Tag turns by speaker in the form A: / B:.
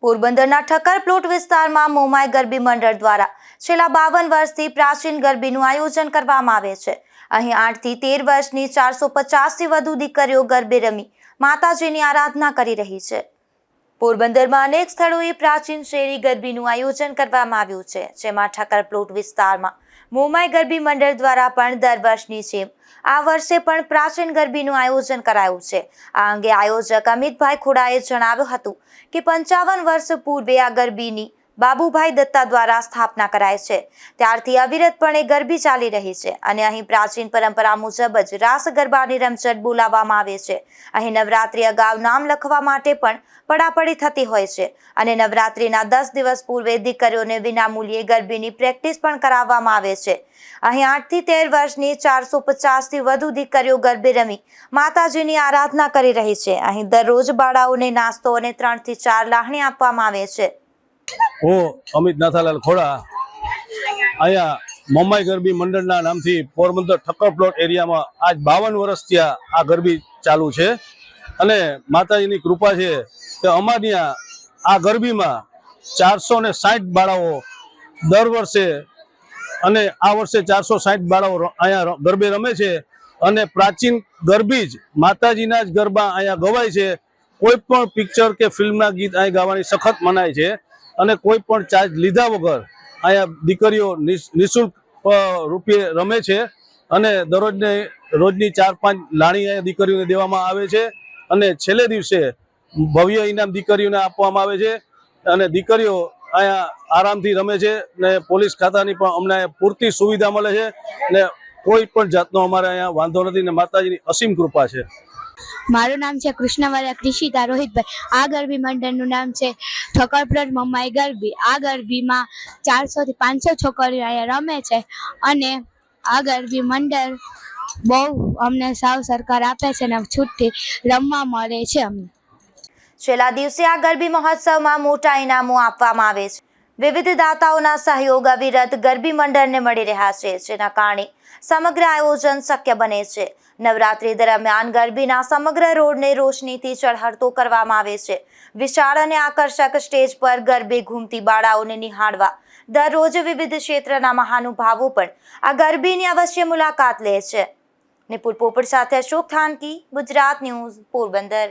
A: પોરબંદરના ઠક્કર પ્લોટ વિસ્તારમાં મોમાઈ ગરબી મંડળ દ્વારા છેલ્લા 52 વર્ષથી પ્રાચીન ગરબીનું આયોજન કરવામાં આવે છે। અહીં 8 થી 13 વર્ષની 450 થી વધુ દીકરીઓ ગરબે રમી માતાજીની આરાધના કરી રહી છે। પોરબંદરમાં અનેક સ્થળોએ પ્રાચીન શેરી ગરબીનું આયોજન કરવામાં આવ્યું છે, જેમાં ઠક્કર પ્લોટ વિસ્તારમાં મોમાઈ ગરબી મંડળ દ્વારા પણ દર વર્ષની જેમ આ વર્ષે પણ પ્રાચીન ગરબીનું આયોજન કરાયું છે। આ અંગે આયોજક અમિતભાઈ ખોડાએ જણાવ્યું હતું કે 55 વર્ષ પૂર્વે આ ગરબીની બાબુભાઈ દત્તા દ્વારા સ્થાપના કરાઈ છે, ત્યારથી અવિરતપણે ગરબી ચાલી રહી છે અને અહીં પ્રાચીન પરંપરા મુજબ જ રાસ ગરબાની રમઝટ બોલાવવામાં આવે છે। અહીં નવરાત્રી અગાઉ નામ લખવા માટે પણ પડાપડી થતી હોય છે અને નવરાત્રીના 10 દિવસ પૂર્વે દીકરીઓને વિનામૂલ્યે ગરબીની પ્રેક્ટિસ પણ કરાવવામાં આવે છે। અહીં 8 થી 13 વર્ષની 450 થી વધુ દીકરીઓ ગરબે રમી માતાજીની આરાધના કરી રહી છે। અહીં દરરોજ બાળાઓને નાસ્તો અને 3 થી 4 લાહણી આપવામાં આવે છે।
B: હું અમિત નાથાલાલ ખોડા અહીંયા મોમાઈ ગરબી મંડળના નામથી પોરબંદર ઠક્કર પ્લોટ એરિયામાં આજ 52 વર્ષથી આ ગરબી ચાલુ છે અને માતાજીની કૃપા છે કે અમારી આ ગરબીમાં 460 બાળાઓ દર વર્ષે અને આ વર્ષે 460 બાળાઓ અહીંયા ગરબે રમે છે અને પ્રાચીન ગરબી જ માતાજીના જ ગરબા અહીંયા ગવાય છે। કોઈ પણ પિક્ચર કે ફિલ્મના ગીત અહીં ગાવાની સખત મનાય છે અને કોઈ પણ ચાર્જ લીધા વગર અહીંયા દીકરીઓ નિઃશુલ્ક રૂપિયે રમે છે અને રોજની 4-5 લાણી અહીંયા દીકરીઓને દેવામાં આવે છે અને છેલ્લે દિવસે ભવ્ય ઇનામ દીકરીઓને આપવામાં આવે છે અને દીકરીઓ અહીંયા આરામથી રમે છે ને પોલીસ ખાતાની પણ અમને પૂરતી સુવિધા મળે છે ને કોઈ પણ જાતનો અમારે અહીંયા વાંધો નથી ને માતાજીની અસીમ કૃપા છે।
C: મારું નામ છે કૃષ્ણવાલા ક્રિશિતા રોહિતભાઈ। આ ગરબી મંડળનું નામ છે ઠક્કર પ્લોટ મોમાઈ ગરબી। આ ગરબીમાં 400 થી 500 છોકરીઓ અહીંયા રમે છે અને આ ગરબી મંડળ બહુ અમને સાવ સરકાર આપે છે અને છૂટથી રમવા મળે છે અમને।
A: છેલ્લા દિવસે આ ગરબી મહોત્સવમાં મોટા ઇનામો આપવામાં આવે છે। વિવિધ દાતાઓના સહયોગ અવિરત ગરબી મંડળને મળી રહ્યા છે, જેના કારણે સમગ્ર આયોજન શક્ય બને છે। નવરાત્રી દરમિયાન ગરબીના સમગ્ર રોડને રોશનીથી ચળહળતો કરવામાં આવે છે। વિશાળ અને આકર્ષક સ્ટેજ પર ગરબે ઘૂમતી બાળાઓને નિહાળવા દરરોજ વિવિધ ક્ષેત્રના મહાનુભાવો પણ આ ગરબીની અવશ્ય મુલાકાત લે છે। નિપુલ પોપટ સાથે અશોક થાનકી, ગુજરાત ન્યૂઝ, પોરબંદર।